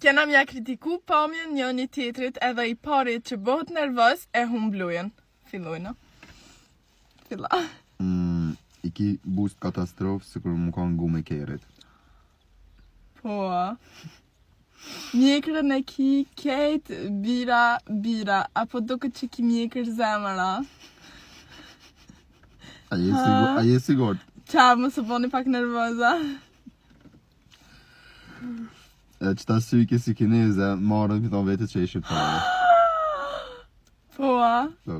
Kena mja kritiku pamjen njëri tjetrit edhe I pari që bëhet nervos e humblujen. Fillojna. Filla. I ki boost katastrofë se kur më kanë gume kerit. Po. Mjekrën e ki kejt bira, apo duket që ki mjekër zemëra. A je sigurt? Qa, më së boni pak nervoza. Qëta syke si kineze, marrën këto vete që ishe pare. Po. Po.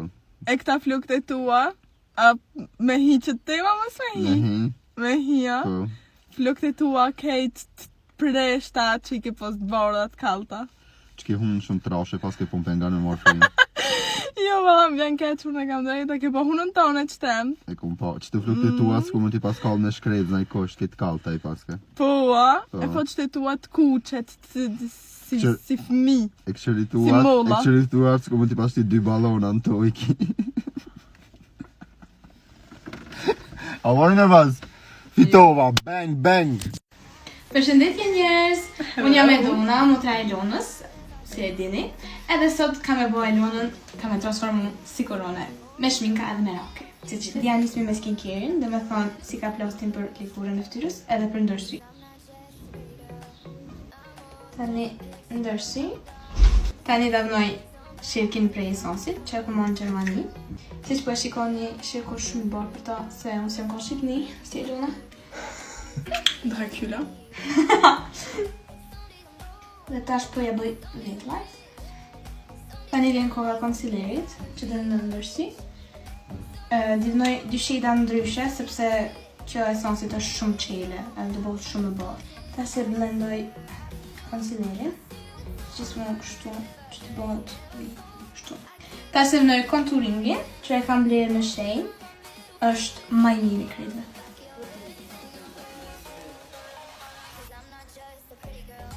E këta flukët e tua, me hi që të tema mos me hi. Me hi, a? Po. Flukët e tua kejt preshta që I ke post bordat kalta. Që ki hunë shumë trashe pas ke pun penga në morfin. Jo, valla, më vjen keq kur në kam drejta, ke po hunën tonë që tem. E kum po, që të flukët e tua s'ku më t'i pas kall në shkret, në I kosht, ke t'kalta I paske. Po, a? E po që të tua t'kuqet, si fmi. E këshërituar, s'ku më t'i pas t'i 2 balona në to I ki. A vori nervaz? Fitova, bang, bang! Përshëndetje njerëz, unë jam Edona, motra e Elonës, si e dini, edhe sot kam e bo Elonën, kam e transformu si korone, me shminka edhe me rake. Si gjithë. Dja nismi me skincare-in, dhe me thonë si ka plastin për lëkurën e ftyrës edhe për ndërsy. Tani ndërsy. Tani davnoj shirkin prej esansit, që e këmon në Gjermani. Si që po e shikoni, shirkur shumë I barë për ta, se unë si më konë Shqipni, si Elona. Dracula. Dhe tash po ja bëj vet light. Tani vjen koha concealerit, që dhe në ndërsy. Divnoj 2 shada ndryshe, sepse kjo esansit është shumë qele, edhe do bëhet shumë e bardhë. Tash e blendoj concealerin, gjithmonë kështu, që të bëhet kështu. Tash e vnoj contouringin, që e kam blerë në shenjë, është më I miri kritve.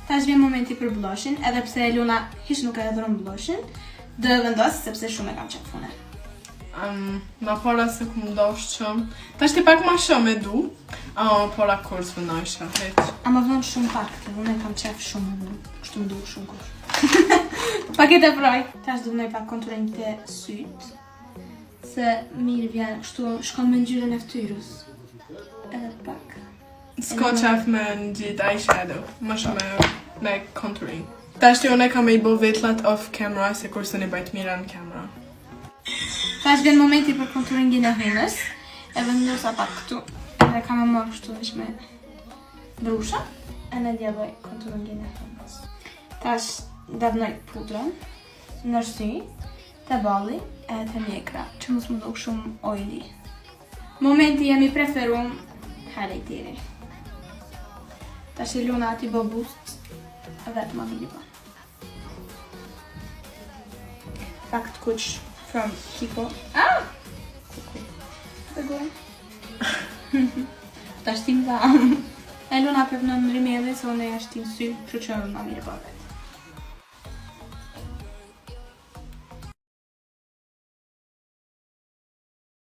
Tash vjen momenti për blushin, edhe pse Elona hiç nuk e dhron blushin, dhe vendos sepse shumë e kam qef fune. Ma para se ku më dosh që, tash ti pak ma shumë e du, pora kur s'vëndoj heq. A më vën shumë pak, të unë e kam qef shumë e du, kështu më du shumë kur. Paket e proj. Tash do vnoj pak konturin të syt, se mirë vjen, kështu shkon me ngjyrën e ftyrës. Edhe pak. S'ko qef me në gjithë eyeshadow, më shumë me contouring. Tash të unë e kam e I bo vetlat off camera, se kurse në bajt mira në camera. Tash vjen momenti për contouringin e hënës, e vendosa pak këtu, edhe kam e marrë kështu veç me brusha, e në dja bëj contouringin e hënës. Tash davnoj pudrën, në sy, të balli, e të mjekra, që mos më duk shumë oily. Momenti jam I preferum highlighteri. Tash Elona ati bë boost vetë më miri pa. Fakt kuq from Kiko. Kuku. Tash tim dha. Elona përpënon rimjeve se unë e ashtim sy, që më më miri pa vetë.